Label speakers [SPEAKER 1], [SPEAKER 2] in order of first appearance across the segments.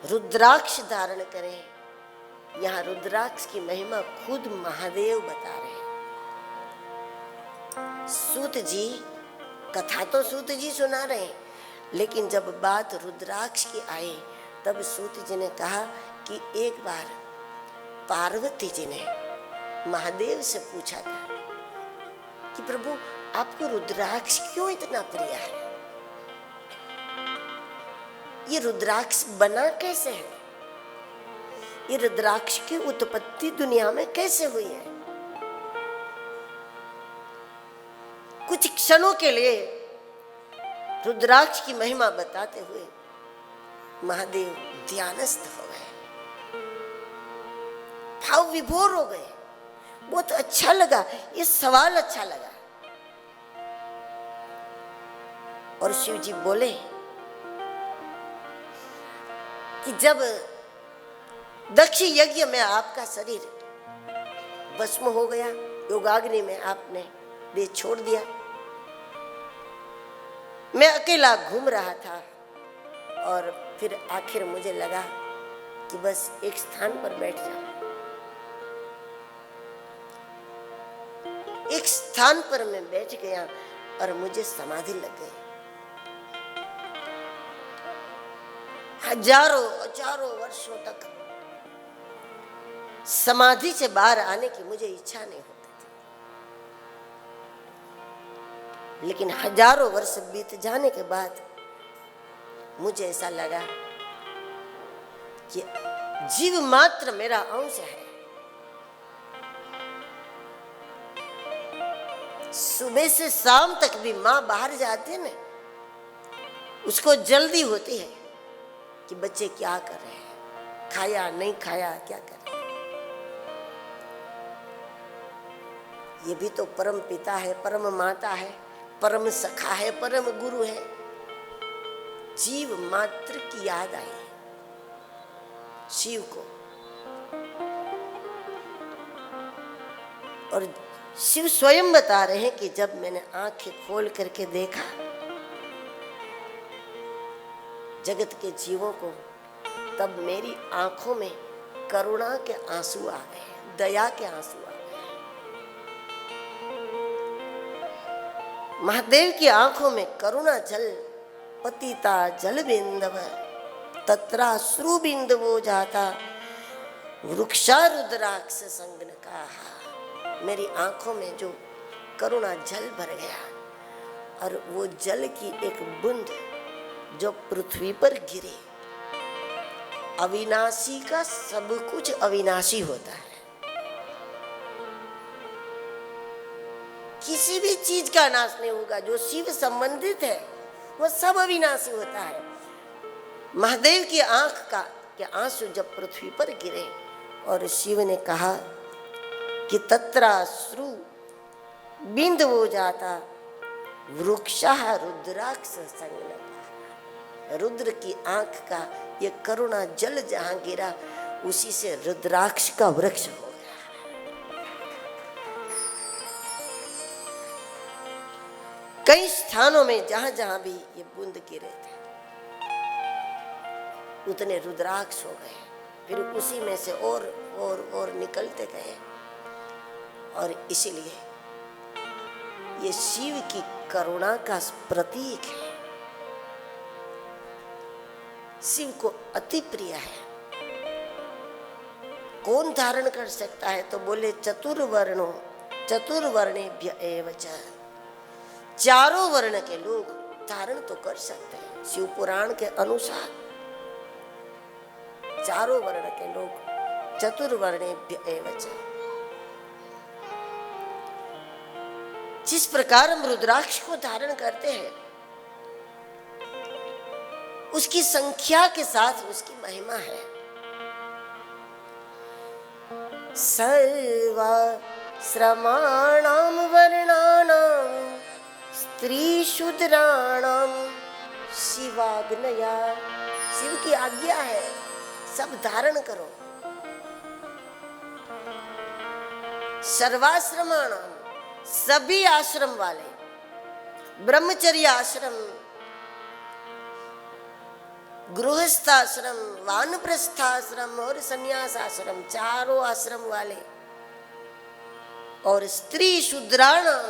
[SPEAKER 1] रुद्राक्ष धारण करें। यहाँ रुद्राक्ष की महिमा खुद महादेव बता रहे हैं। सूत जी कथा तो सूत जी सुना रहे हैं, लेकिन जब बात रुद्राक्ष की आई तब सूत जी ने कहा कि एक बार पार्वती जी ने महादेव से पूछा था कि प्रभु आपको रुद्राक्ष क्यों इतना प्रिय है? ये रुद्राक्ष बना कैसे है? ये रुद्राक्ष की उत्पत्ति दुनिया में कैसे हुई है? कुछ क्षणों के लिए रुद्राक्ष की महिमा बताते हुए महादेव ध्यानस्थ हो गए, भाव विभोर हो गए। बहुत अच्छा लगा, ये सवाल अच्छा लगा। और शिव जी बोले कि जब दक्ष यज्ञ में आपका शरीर भस्म हो गया, योगाग्नि में आपने देह छोड़ दिया, मैं अकेला घूम रहा था और फिर आखिर मुझे लगा कि बस एक स्थान पर बैठ जाऊं। एक स्थान पर मैं बैठ गया और मुझे समाधि लग गई। हजारों वर्षों तक समाधि से बाहर आने की मुझे इच्छा नहीं होती थी, लेकिन हजारों वर्ष बीत जाने के बाद मुझे ऐसा लगा कि जीव मात्र मेरा अंश है। सुबह से शाम तक भी माँ बाहर जाती है ना, उसको जल्दी होती है कि बच्चे क्या कर रहे हैं, खाया नहीं खाया, क्या कर रहे हैं। ये भी तो परम पिता है, परम माता है, परम सखा है, परम गुरु है। जीव मात्र की याद आई शिव को, और शिव स्वयं बता रहे हैं कि जब मैंने आंखें खोल करके देखा जगत के जीवों को, तब मेरी आंखों में करुणा के आंसू आ गए, दया के आंसू आ गए। महादेव की आंखों में करुणा जल पतिता जल बिंदव तत्राश्रु बिंदवो जाता वृक्षा रुद्राक्ष संगन का। मेरी आंखों में जो करुणा जल भर गया, और वो जल की एक बूंद जो पृथ्वी पर गिरी। अविनाशी का सब कुछ अविनाशी होता है, किसी भी चीज का नाश नहीं होगा। जो शिव संबंधित है वो सब अविनाशी होता है। महादेव की आंख का के आंसू जब पृथ्वी पर गिरे और शिव ने कहा कि तत्राश्रु बिंद हो जाता वृक्षः रुद्राक्ष संगनः। रुद्र की आंख का ये करुणा जल जहां गिरा, उसी से रुद्राक्ष का वृक्ष हो गया। कई स्थानों में जहां जहां भी ये बूंद गिरे थे उतने रुद्राक्ष हो गए, फिर उसी में से और निकलते गए। और इसीलिए ये शिव की करुणा का प्रतीक है। शिव को अति प्रिय है। कौन धारण कर सकता है? तो बोले चतुर्वर्णों चतुर्वर्णेभ्य एव च। चारों वर्ण के लोग धारण तो कर सकते हैं। शिव पुराण के अनुसार चारों वर्ण के लोग चतुर्वर्णेभ्य एव च। जिस प्रकार हम रुद्राक्ष को धारण करते हैं, उसकी संख्या के साथ उसकी महिमा है। सर्वा श्रमाणाम वर्णानाम स्त्री शूद्राणाम शिवाग्नया। शिव की आज्ञा है, सब धारण करो। सर्वाश्रमाणाम, सभी आश्रम वाले, ब्रह्मचर्य आश्रम, गृहस्थाश्रम, वानप्रस्थाश्रम और संन्यास आश्रम, चारों आश्रम वाले। और स्त्री शूद्राणाम,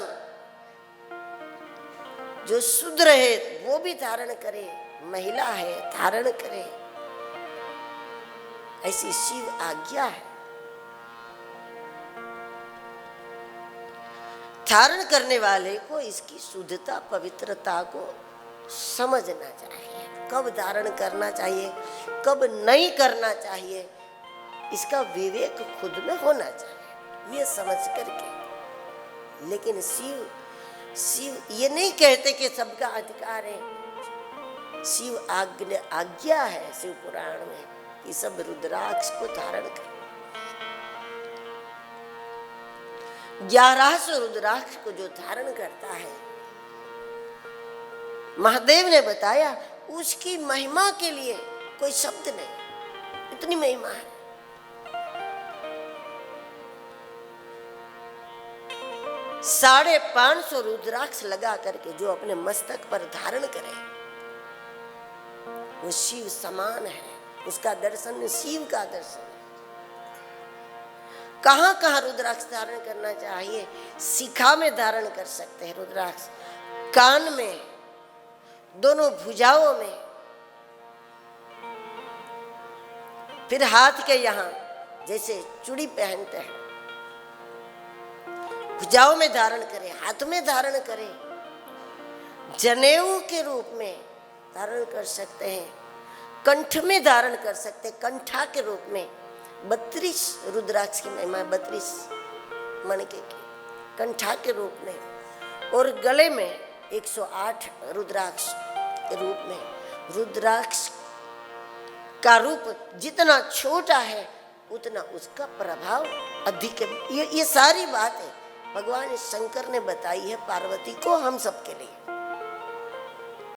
[SPEAKER 1] जो शूद्र है वो भी धारण करे, महिला है धारण करे, ऐसी शिव आज्ञा है। धारण करने वाले को इसकी शुद्धता पवित्रता को समझना चाहिए, कब धारण करना चाहिए कब नहीं करना चाहिए, इसका विवेक खुद में होना चाहिए, ये समझ करके। लेकिन शिव ये नहीं कहते कि सबका अधिकार है, शिव आज्ञा है शिव पुराण में कि सब रुद्राक्ष को धारण करें। 1100 रुद्राक्ष को जो धारण करता है, महादेव ने बताया उसकी महिमा के लिए कोई शब्द नहीं, इतनी महिमा है। 550 रुद्राक्ष लगा करके जो अपने मस्तक पर धारण करे वो शिव समान है, उसका दर्शन शिव का दर्शन है। कहाँ कहाँ रुद्राक्ष धारण करना चाहिए? शिखा में धारण कर सकते हैं रुद्राक्ष, कान में, दोनों भुजाओं में, फिर हाथ के यहाँ जैसे चूड़ी पहनते हैं भुजाओं में धारण करें, हाथ में धारण करें, जनेऊ के रूप में धारण कर सकते हैं, कंठ में धारण कर सकते हैं, कंठा के रूप में। 32 रुद्राक्ष की महिमा, 32 मणके की कंठा के रूप में, और गले में 108 रुद्राक्ष के रूप में। रुद्राक्ष का रूप जितना छोटा है उतना उसका प्रभाव अधिक है। ये सारी बात है भगवान शंकर ने बताई है पार्वती को, हम सबके लिए।